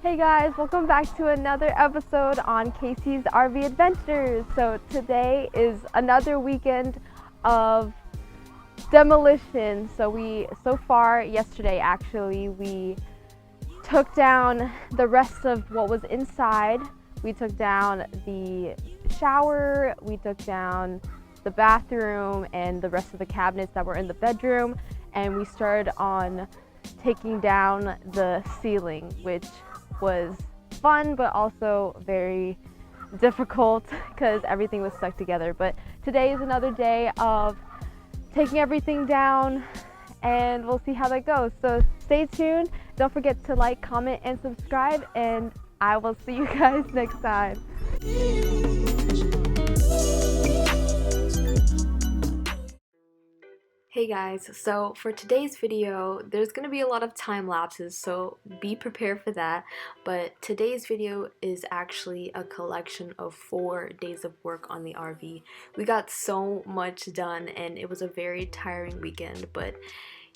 Hey guys, welcome back to another episode on Casey's RV Adventures. So today is another weekend of demolition. So far yesterday actually, we took down the rest of what was inside. We took down the shower, we took down the bathroom and the rest of the cabinets that were in the bedroom, and we started on taking down the ceiling, which was fun but also very difficult because everything was stuck together. But today is another day of taking everything down and we'll see how that goes. So stay tuned. Don't forget to like, comment, and subscribe, and I will see you guys next time. Hey guys, so for today's video, there's going to be a lot of time lapses, so be prepared for that. But today's video is actually a collection of 4 days of work on the RV. We got so much done and it was a very tiring weekend, but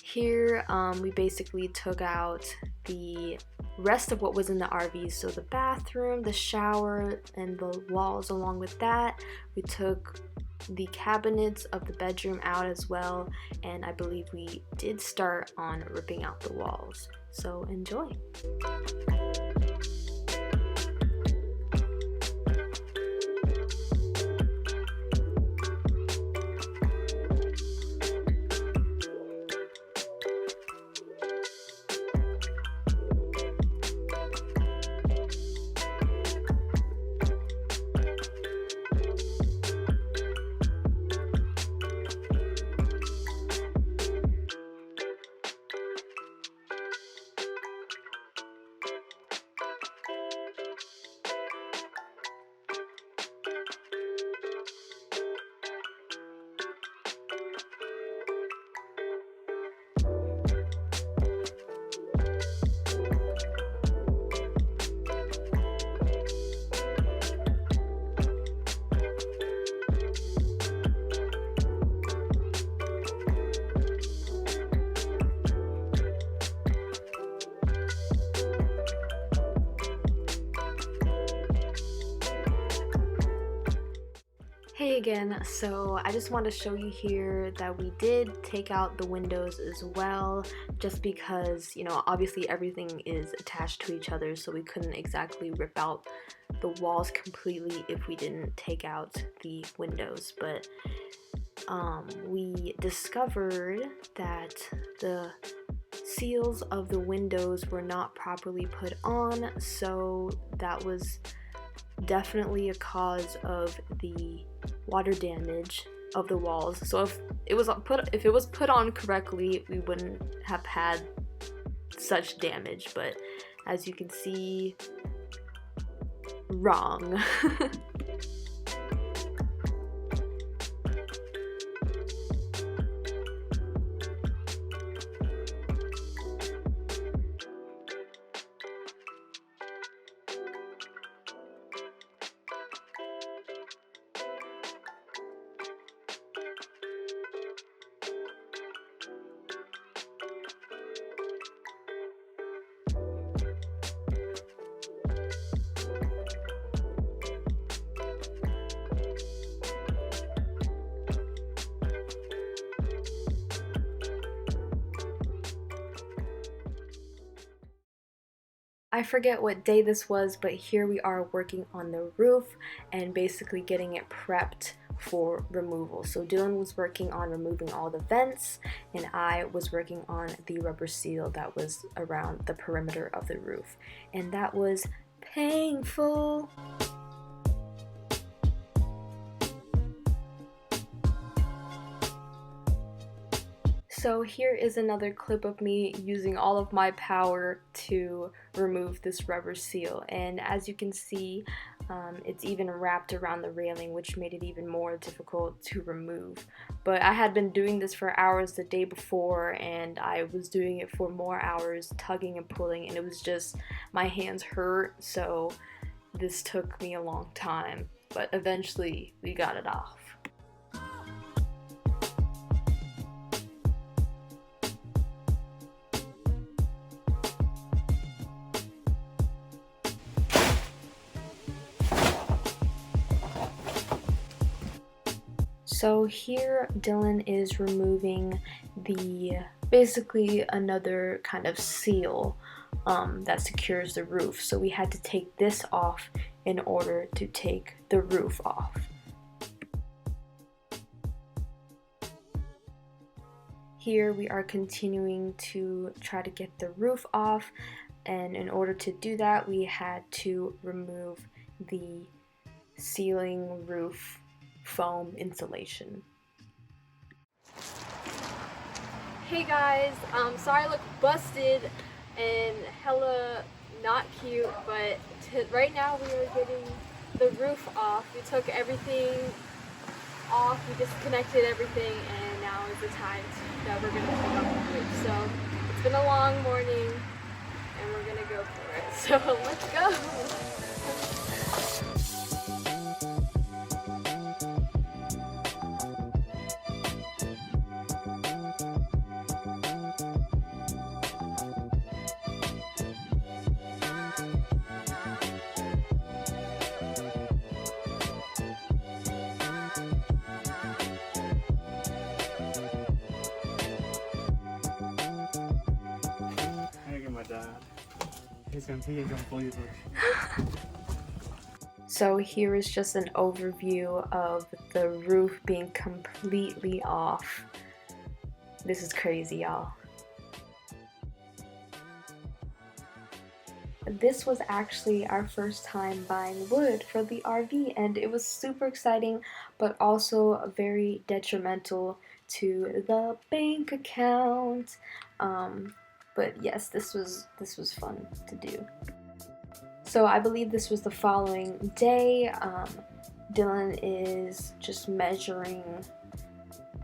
here we basically took out the rest of what was in the RV, so the bathroom, the shower, and the walls along with that. We took the cabinets of the bedroom out as well, and I believe we did start on ripping out the walls. So enjoy! Hey again, so I just want to show you here that we did take out the windows as well, just because, you know, obviously everything is attached to each other, so we couldn't exactly rip out the walls completely if we didn't take out the windows. But we discovered that the seals of the windows were not properly put on, so that was definitely a cause of the water damage of the walls. So if it was put on correctly, we wouldn't have had such damage, but as you can see, wrong. I forget what day this was, but here we are working on the roof and basically getting it prepped for removal. So Dylan was working on removing all the vents and I was working on the rubber seal that was around the perimeter of the roof, and that was painful. So here is another clip of me using all of my power to remove this rubber seal, and as you can see, it's even wrapped around the railing, which made it even more difficult to remove. But I had been doing this for hours the day before, and I was doing it for more hours, tugging and pulling, and it was just, my hands hurt, so this took me a long time, but eventually we got it off. So here Dylan is removing basically another kind of seal that secures the roof. So we had to take this off in order to take the roof off. Here we are continuing to try to get the roof off, and in order to do that we had to remove the ceiling roof foam insulation. Hey guys, sorry I look busted and hella not cute, but right now we are getting the roof off. We took everything off, we disconnected everything, and now is the time that we're gonna put up the roof. So it's been a long morning and we're gonna go for it. So let's go! So here is just an overview of the roof being completely off. This is crazy, y'all. This was actually our first time buying wood for the RV, and it was super exciting, but also very detrimental to the bank account. But yes, this was fun to do. So I believe this was the following day. Dylan is just measuring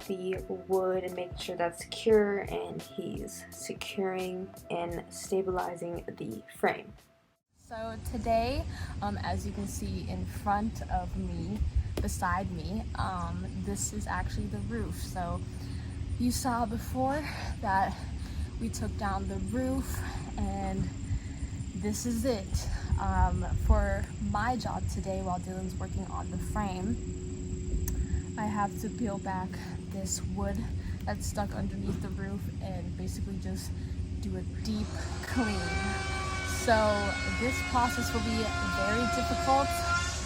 the wood and making sure that's secure, and he's securing and stabilizing the frame. So today, as you can see in front of me, beside me, this is actually the roof. So you saw before that we took down the roof, and this is it. For my job today, while Dylan's working on the frame, I have to peel back this wood that's stuck underneath the roof and basically just do a deep clean. So this process will be very difficult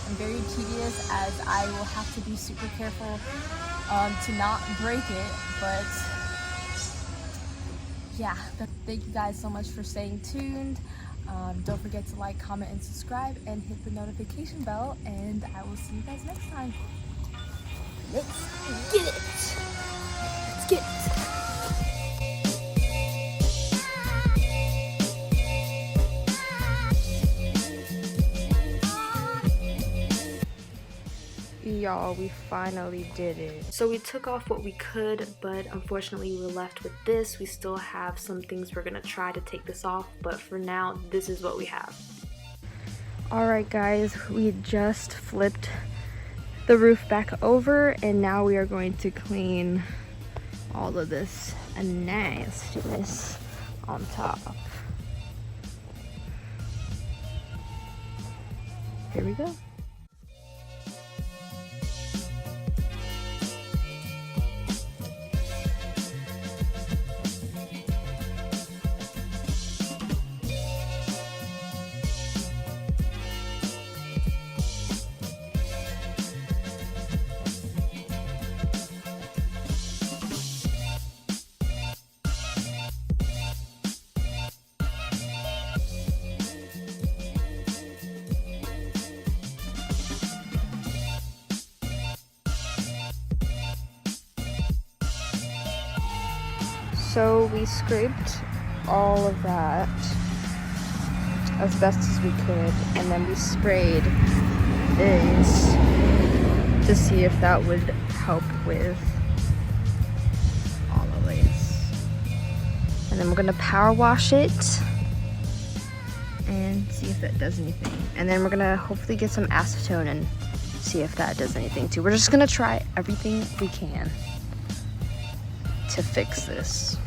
and very tedious, as I will have to be super careful to not break it. But yeah, thank you guys so much for staying tuned. Don't forget to like, comment, and subscribe, and hit the notification bell, and I will see you guys next time. Let's get it! Let's get it! Y'all, we finally did it. So we took off what we could, but unfortunately we were left with this. We still have some things we're gonna try to take this off, but for now, this is what we have. Alright guys, we just flipped the roof back over, and now we are going to clean all of this nastiness on top. Here we go. So we scraped all of that as best as we could, and then we sprayed this to see if that would help with all of this. And then we're gonna power wash it and see if that does anything. And then we're gonna hopefully get some acetone and see if that does anything too. We're just gonna try everything we can to fix this.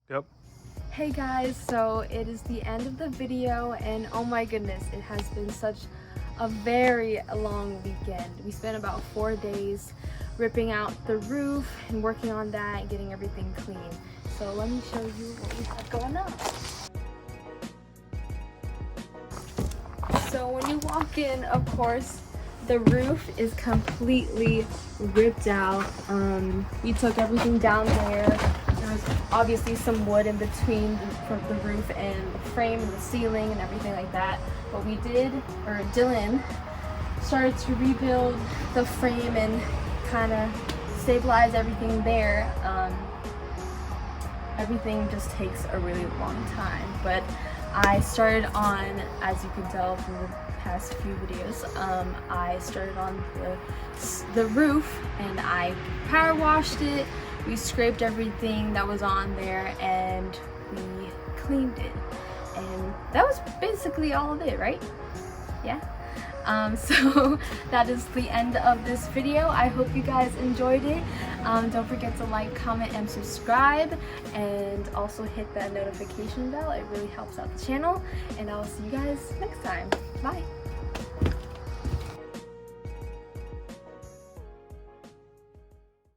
Yep. Hey guys, so it is the end of the video, and oh my goodness, it has been such a very long weekend. We spent about 4 days ripping out the roof and working on that and getting everything clean. So let me show you what we have going on. So when you walk in, of course, the roof is completely ripped out. We took everything down there. There was obviously some wood in between the roof and the frame and the ceiling and everything like that. But we did, or Dylan started to rebuild the frame and kind of stabilize everything there. Everything just takes a really long time, but I started on, as you can tell from the past few videos, I started on the roof and I power washed it. We scraped everything that was on there and we cleaned it, and that was basically all of it, right? Yeah. So that is the end of this video. I hope you guys enjoyed it. Don't forget to like, comment, and subscribe, and also hit that notification bell. It really helps out the channel, and I'll see you guys next time. Bye.